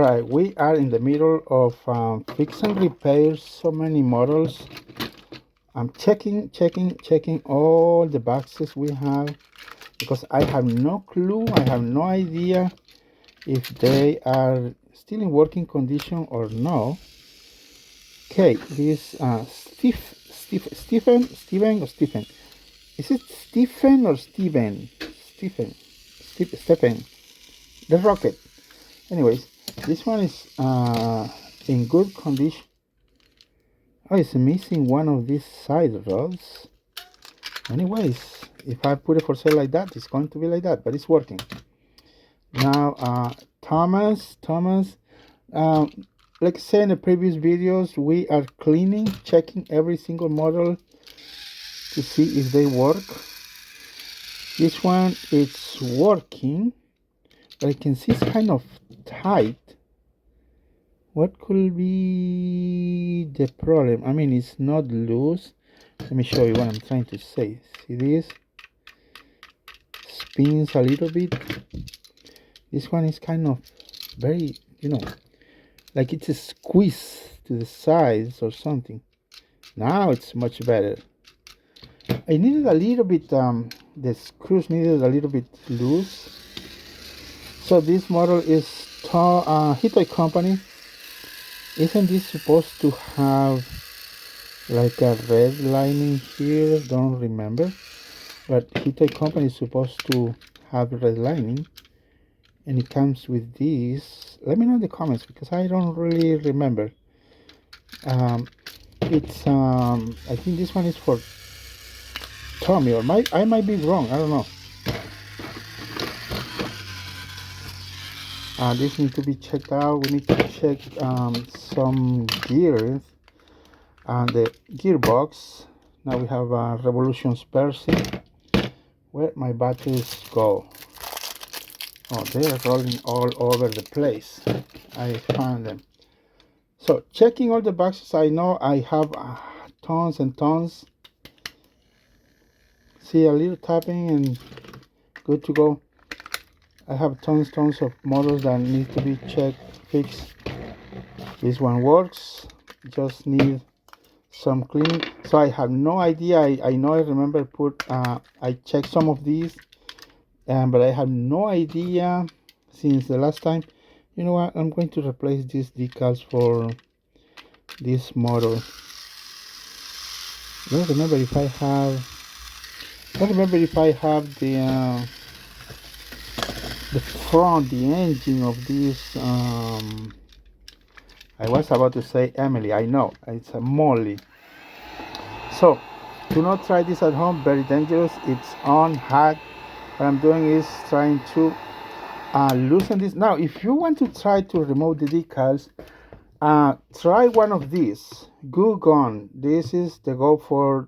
right, we are in the middle of fix and repair so many models. I'm checking all the boxes we have because I have no clue, I have no idea if they are still in working condition or no. Okay, this Steven or Stephen? Is it Stephen or Steven? Stephen. The rocket. Anyways, this one is in good condition. Oh, it's missing one of these side rods. Anyways, if I put it for sale like that, it's going to be like that, but it's working. Now, Thomas, like I said in the previous videos, we are cleaning, checking every single model to see if they work. This one, it's working, but I can see it's kind of tight. What could be the problem? I mean, it's not loose. Let me show you what I'm trying to say. See this? Spins a little bit. This one is kind of very, like it's a squeeze to the sides or something. Now it's much better. I needed a little bit, the screws needed a little bit loose. So this model is Hitoy company. Isn't this supposed to have like a red lining here? Don't remember. But Hitoy company is supposed to have red lining. And it comes with this. Let me know in the comments because I don't really remember. It's I think this one is for Tomy, or I might be wrong. I don't know. This needs to be checked out. We need to check some gears and the gearbox. Now we have Revolutions Percy. Where my batteries go? Oh, they're rolling all over the place. I found them. So checking all the boxes, I know I have tons and tons. See, a little tapping and good to go. I have tons of models that need to be checked, fixed. This one works, just need some cleaning. So I have no idea. I know I remember I checked some of these, but I have no idea since the last time. You know what? I'm going to replace these decals for this model. I don't remember if I have the front, the engine of this. I was about to say Emily. I know it's a Molly. So do not try this at home. Very dangerous. It's on hot. What I'm doing is trying to loosen this. Now, if you want to try to remove the decals, try one of these. Glue gun. This is the go for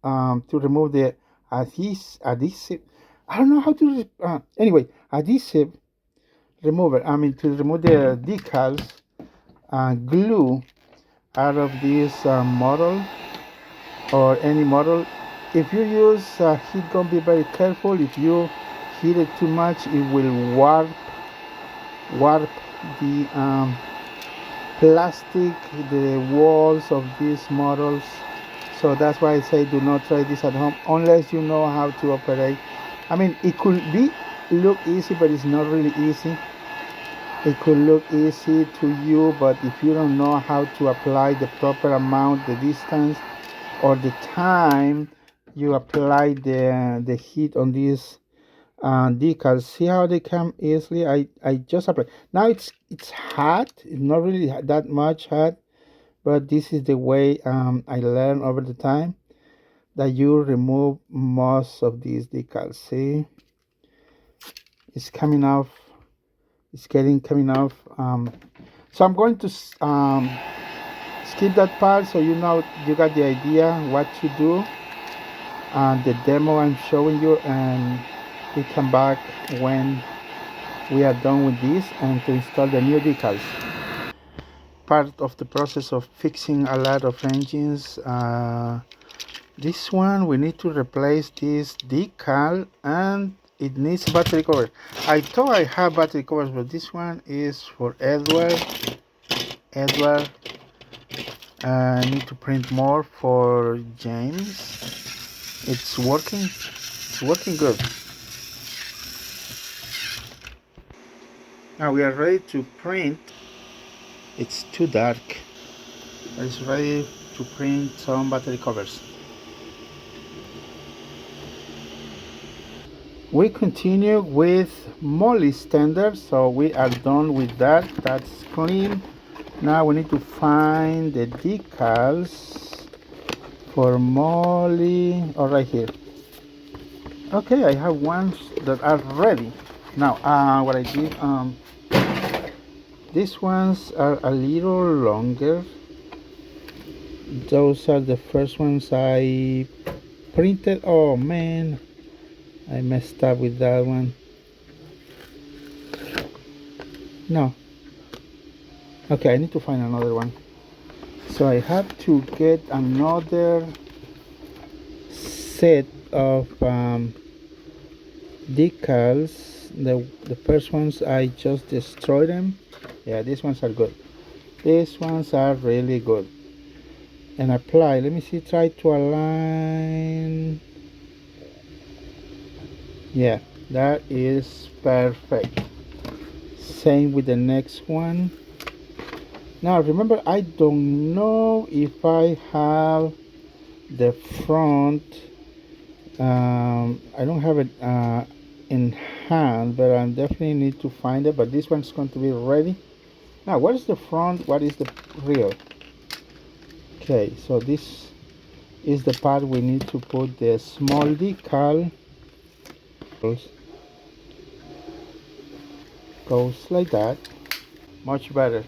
to remove the adhesive. I don't know how to. Anyway, adhesive remover. I mean, to remove the decals, glue out of this model or any model. If you use heat gun, be very careful. If you heat it too much, it will warp the plastic, the walls of these models. So that's why I say do not try this at home unless you know how to operate. I mean, it could look easy, but it's not really easy. It could look easy to you, but if you don't know how to apply the proper amount, the distance, or the time you apply the heat on these decals, see how they come easily. I just apply. Now it's hot. It's not really that much hot, but this is the way I learned over the time that you remove most of these decals. See, it's coming off. It's coming off. So I'm going to skip that part so you got the idea what to do. The demo I'm showing you, and we come back when we are done with this and to install the new decals. Part of the process of fixing a lot of engines. This one we need to replace this decal, and it needs battery cover. I thought I have battery covers, but this one is for Edward. I need to print more for James. It's working good. Now we are ready to print. It's too dark. It's ready to print some battery covers. We continue with Molly standard, so we are done with that. That's clean. Now we need to find the decals for Molly. Oh, right here. Okay, I have ones that are ready. Now, what I did, these ones are a little longer. Those are the first ones I printed. Oh man, I messed up with that one. No. Okay, I need to find another one. So I have to get another set of decals. The first ones I just destroyed them. Yeah, these ones are good. These ones are really good. And apply. Let me see. Try to align. Yeah, that is perfect. Same with the next one. Now remember, I don't know if I have the front. I don't have it in hand, but I definitely need to find it. But this one's going to be ready. Now, what is the front? What is the rear? Okay, so this is the part we need to put the small decal. Goes like that. Much better.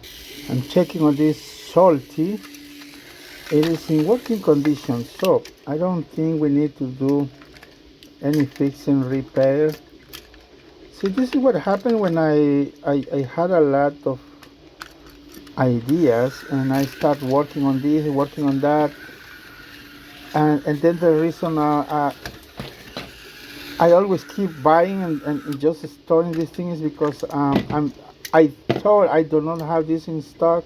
I'm checking on this salty. It is in working condition, so I don't think we need to do any fixing repair. See, this is what happened when I had a lot of ideas and I start working on this, working on that, and then the reason I always keep buying and just storing these things because I thought I do not have this in stock,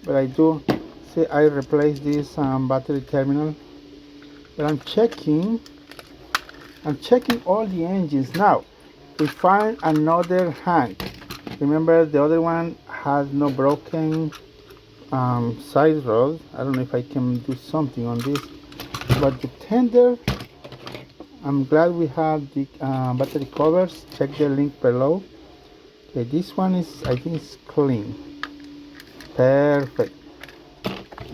but I do. See, I replaced this battery terminal, but I'm checking all the engines. Now we find another hank. Remember, the other one has no broken side rod. I don't know if I can do something on this, but the tender, I'm glad we have the battery covers. Check the link below. Okay, this one is, I think it's clean. Perfect.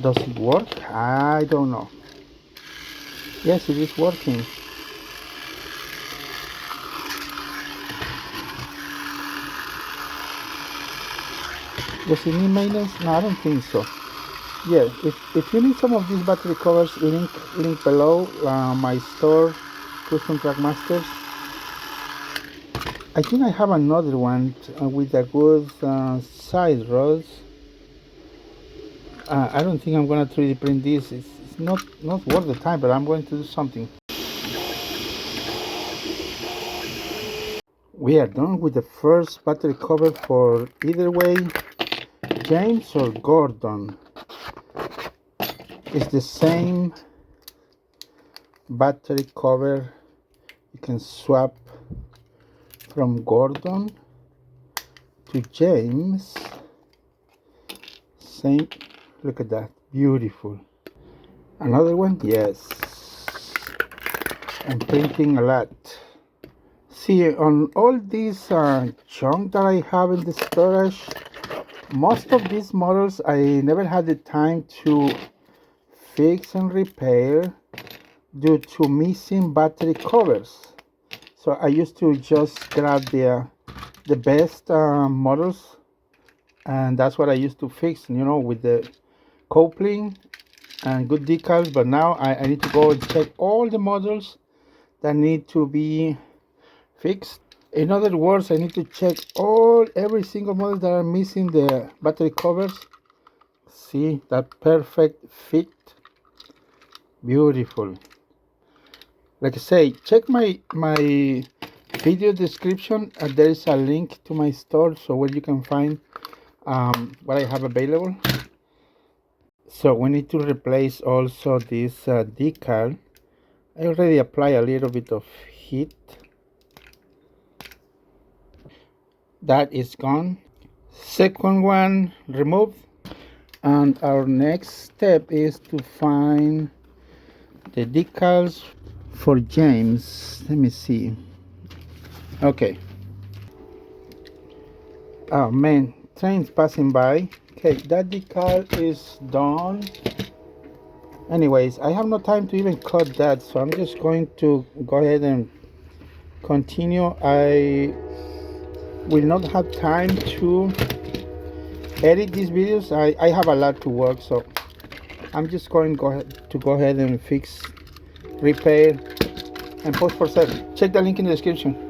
Does it work? I don't know. Yes, it is working. Does it need maintenance? No, I don't think so. Yeah, if you need some of these battery covers, link below. My store, Custom Trackmasters. I think I have another one with a good side rods. I don't think I'm gonna 3D print this. It's not worth the time, but I'm going to do something. We are done with the first battery cover for either way, James or Gordon. It's the same battery cover. You can swap from Gordon to James. Same. Look at that. Beautiful. Another one? Yes. I'm printing a lot. See, on all these junk that I have in the storage, most of these models I never had the time to fix and repair due to missing battery covers. So I used to just grab the best models, and that's what I used to fix, you know, with the coupling and good decals. But now I need to go and check all the models that need to be fixed. In other words, I need to check every single model that are missing the battery covers. See that perfect fit. Beautiful. Like I say, check my video description there is a link to my store, so where you can find what I have available. So we need to replace also this decal. I already apply a little bit of heat. That is gone. Second one removed. And our next step is to find the decals for James. Let me see. Okay. Oh man, trains passing by. Okay, that decal is done. Anyways, I have no time to even cut that, so I'm just going to go ahead and continue. I will not have time to edit these videos. I have a lot to work, so I'm just going to go ahead and fix, repair, and post process. Check the link in the description.